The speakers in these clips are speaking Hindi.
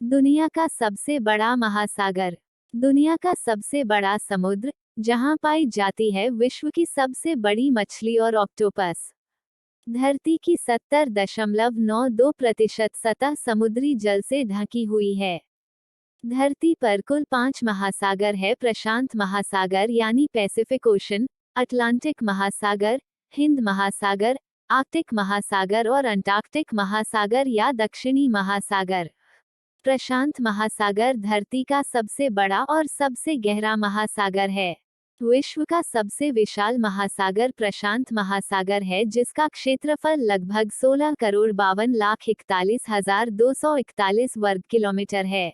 दुनिया का सबसे बड़ा महासागर। दुनिया का सबसे बड़ा समुद्र, जहां पाई जाती है विश्व की सबसे बड़ी मछली और ऑक्टोपस। धरती की 70.92% सतह समुद्री जल से ढकी हुई है। धरती पर कुल 5 महासागर है: प्रशांत महासागर यानी पैसिफिक ओशन, अटलांटिक महासागर, हिंद महासागर, आर्कटिक महासागर और अंटार्कटिक महासागर या दक्षिणी महासागर। प्रशांत महासागर धरती का सबसे बड़ा और सबसे गहरा महासागर है। विश्व का सबसे विशाल महासागर प्रशांत महासागर है, जिसका क्षेत्रफल लगभग 16,41,41,241 वर्ग किलोमीटर है।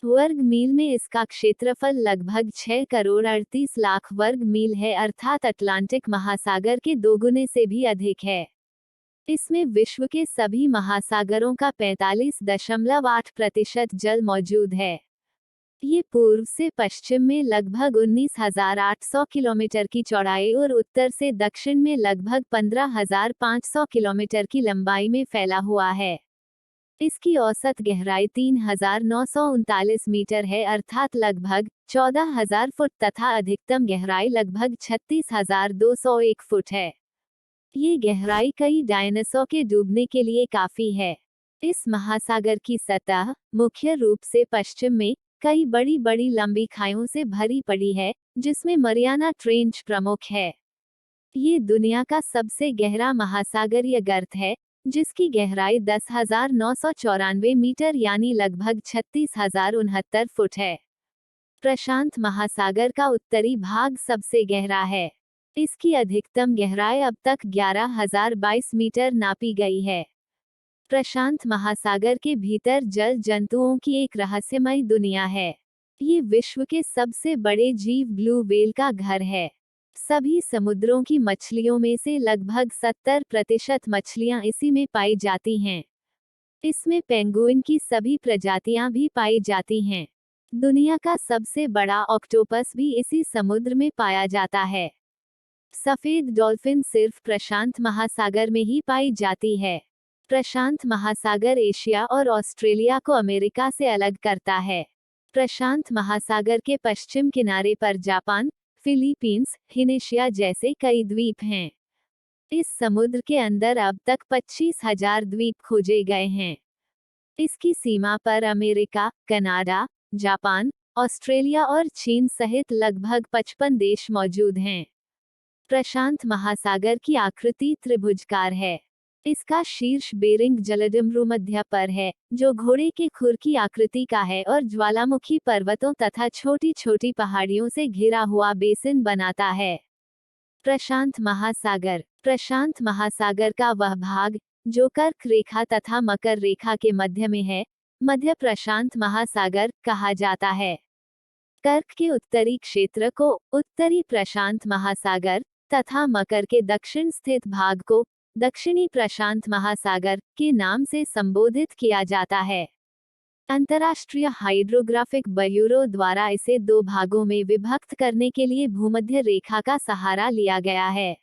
वर्ग मील में इसका क्षेत्रफल लगभग 6,38,00,000 वर्ग मील है, अर्थात अटलांटिक महासागर के दोगुने से भी अधिक है। इसमें विश्व के सभी महासागरों का 45.8% जल मौजूद है। ये पूर्व से पश्चिम में लगभग 19,800 किलोमीटर की चौड़ाई और उत्तर से दक्षिण में लगभग 15,500 किलोमीटर की लंबाई में फैला हुआ है। इसकी औसत गहराई 3,939 मीटर है, अर्थात लगभग 14,000 फुट, तथा अधिकतम गहराई लगभग 36,201 फुट है। ये गहराई कई डायनासोर के डूबने के लिए काफी है। इस महासागर की सतह मुख्य रूप से पश्चिम में कई बड़ी बड़ी लंबी खाइयों से भरी पड़ी है, जिसमें मरियाना ट्रेंच प्रमुख है। ये दुनिया का सबसे गहरा महासागरीय गर्त है, जिसकी गहराई 10,994 मीटर यानी लगभग 36,069 फुट है। प्रशांत महासागर का उत्तरी भाग सबसे गहरा है। इसकी अधिकतम गहराई अब तक 11,022 मीटर नापी गई है। प्रशांत महासागर के भीतर जल जंतुओं की एक रहस्यमय दुनिया है। ये विश्व के सबसे बड़े जीव ब्लू व्हेल का घर है। सभी समुद्रों की मछलियों में से लगभग 70% मछलियां इसी में पाई जाती हैं। इसमें पेंगुइन की सभी प्रजातियां भी पाई जाती हैं। दुनिया का सबसे बड़ा ऑक्टोपस भी इसी समुद्र में पाया जाता है। सफेद डॉल्फिन सिर्फ प्रशांत महासागर में ही पाई जाती है। प्रशांत महासागर एशिया और ऑस्ट्रेलिया को अमेरिका से अलग करता है। प्रशांत महासागर के पश्चिम किनारे पर जापान, फिलीपींस, इंडोनेशिया जैसे कई द्वीप हैं। इस समुद्र के अंदर अब तक 25,000 द्वीप खोजे गए हैं। इसकी सीमा पर अमेरिका, कनाडा, जापान, ऑस्ट्रेलिया और चीन सहित लगभग 55 देश मौजूद हैं। प्रशांत महासागर की आकृति त्रिभुजाकार है। इसका शीर्ष बेरिंग जलसंधि पर है, जो घोड़े के खुर की आकृति का है और ज्वालामुखी पर्वतों तथा छोटी छोटी पहाड़ियों से घिरा हुआ बेसिन बनाता है। प्रशांत महासागर का वह भाग जो कर्क रेखा तथा मकर रेखा के मध्य में है, मध्य प्रशांत महासागर कहा जाता है। कर्क के उत्तरी क्षेत्र को उत्तरी प्रशांत महासागर तथा मकर के दक्षिण स्थित भाग को दक्षिणी प्रशांत महासागर के नाम से संबोधित किया जाता है। अंतर्राष्ट्रीय हाइड्रोग्राफिक ब्यूरो द्वारा इसे 2 भागों में विभक्त करने के लिए भूमध्य रेखा का सहारा लिया गया है।